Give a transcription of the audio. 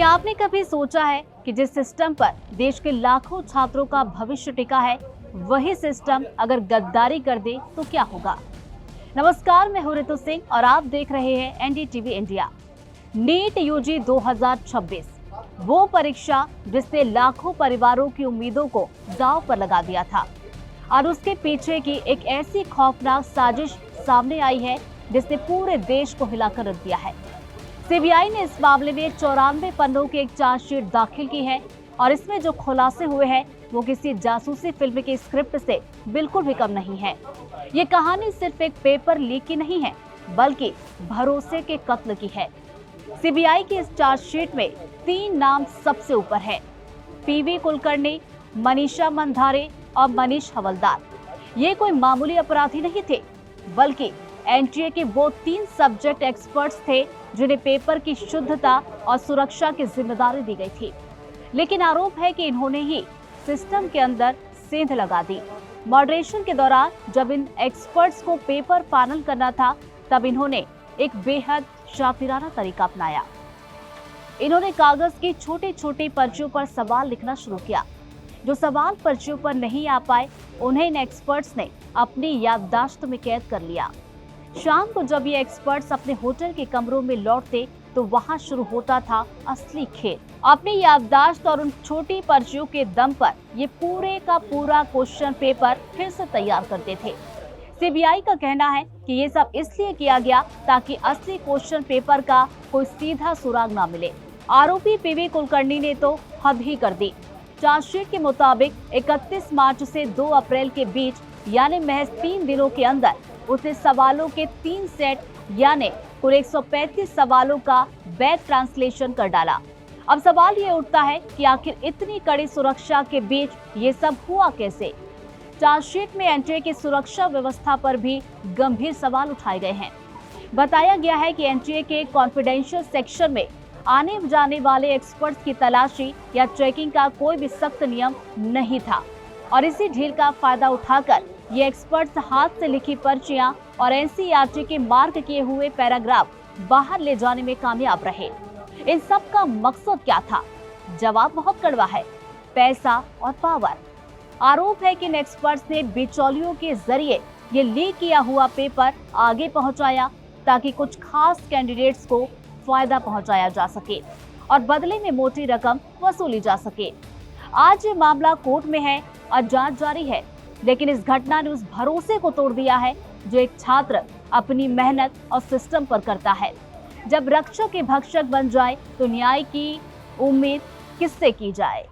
क्या आपने कभी सोचा है कि जिस सिस्टम पर देश के लाखों छात्रों का भविष्य टिका है, वही सिस्टम अगर गद्दारी कर दे तो क्या होगा। नमस्कार, मैं हूं रितु सिंह और आप देख रहे हैं एनडीटीवी इंडिया। नीट यूजी 2026 वो परीक्षा जिसने लाखों परिवारों की उम्मीदों को दांव पर लगा दिया था और उसके पीछे की एक ऐसी खौफनाक साजिश सामने आई है जिसने पूरे देश को हिलाकर रख दिया है। सीबीआई ने इस मामले में 94 पन्नों की एक चार्जशीट दाखिल की है और इसमें जो खुलासे हुए हैं वो किसी जासूसी फिल्म की स्क्रिप्ट से बिल्कुल भी कम नहीं है। ये कहानी सिर्फ एक पेपर लीक की नहीं है, बल्कि भरोसे के कत्ल की है। सीबीआई की इस चार्जशीट में 3 नाम सबसे ऊपर है: पीवी कुलकर्णी, मनीषा मंधारे और मनीष हवलदार। ये कोई मामूली अपराधी नहीं थे, बल्कि एनटीए के वो 3 सब्जेक्ट एक्सपर्ट्स थे जिन्हें पेपर की शुद्धता और सुरक्षा की जिम्मेदारी दी गई थी। लेकिन आरोप है कि इन्होंने ही सिस्टम के अंदर सेंध लगा दी। मॉडरेशन के दौरान जब इन एक्सपर्ट्स को पेपर फाइनल करना था, तब इन्होंने एक बेहद शातिराना तरीका अपनाया। इन्होंने कागज की छोटी छोटी पर्चियों पर सवाल लिखना शुरू किया। जो सवाल पर्चियों पर नहीं आ पाए, उन्हें इन एक्सपर्ट्स ने अपनी याददाश्त में कैद कर लिया। शाम को जब ये एक्सपर्ट्स अपने होटल के कमरों में लौटते तो वहां शुरू होता था असली खेल। अपनी याददाश्त और उन छोटी पर्चियों के दम पर ये पूरे का पूरा क्वेश्चन पेपर फिर से तैयार करते थे। सीबीआई का कहना है कि ये सब इसलिए किया गया ताकि असली क्वेश्चन पेपर का कोई सीधा सुराग ना मिले। आरोपी पीवी कुलकर्णी ने तो हद ही कर दी। चार्जशीट के मुताबिक 31 मार्च से 2 अप्रैल के बीच यानी महज 3 दिनों के अंदर उसने सवालों के 3 सेट यानी कुल 135 सवालों का बैक ट्रांसलेशन कर डाला। अब सवाल ये उठता है कि आखिर इतनी कड़ी सुरक्षा के बीच ये सब हुआ कैसे। चार्जशीट में एनटीए की सुरक्षा व्यवस्था पर भी गंभीर सवाल उठाए गए हैं। बताया गया है कि एनटीए के कॉन्फिडेंशियल सेक्शन में आने जाने वाले एक्सपर्ट्स की तलाशी या चेकिंग का कोई भी सख्त नियम नहीं था और इसी ढील का फायदा उठाकर ये एक्सपर्ट्स हाथ से लिखी पर्चियां और एनसीईआरटी के मार्क किए हुए पैराग्राफ बाहर ले जाने में कामयाब रहे। इन सब का मकसद क्या था? जवाब बहुत कड़वा है: पैसा और पावर। आरोप है कि इन एक्सपर्ट्स ने बिचौलियों के जरिए ये लीक किया हुआ पेपर आगे पहुंचाया ताकि कुछ खास कैंडिडेट्स को फायदा पहुंचाया जा सके और बदले में मोटी रकम वसूली जा सके। आज ये मामला कोर्ट में है और जांच जारी है, लेकिन इस घटना ने उस भरोसे को तोड़ दिया है जो एक छात्र अपनी मेहनत और सिस्टम पर करता है। जब रक्षक के भक्षक बन जाए तो न्याय की उम्मीद किससे की जाए।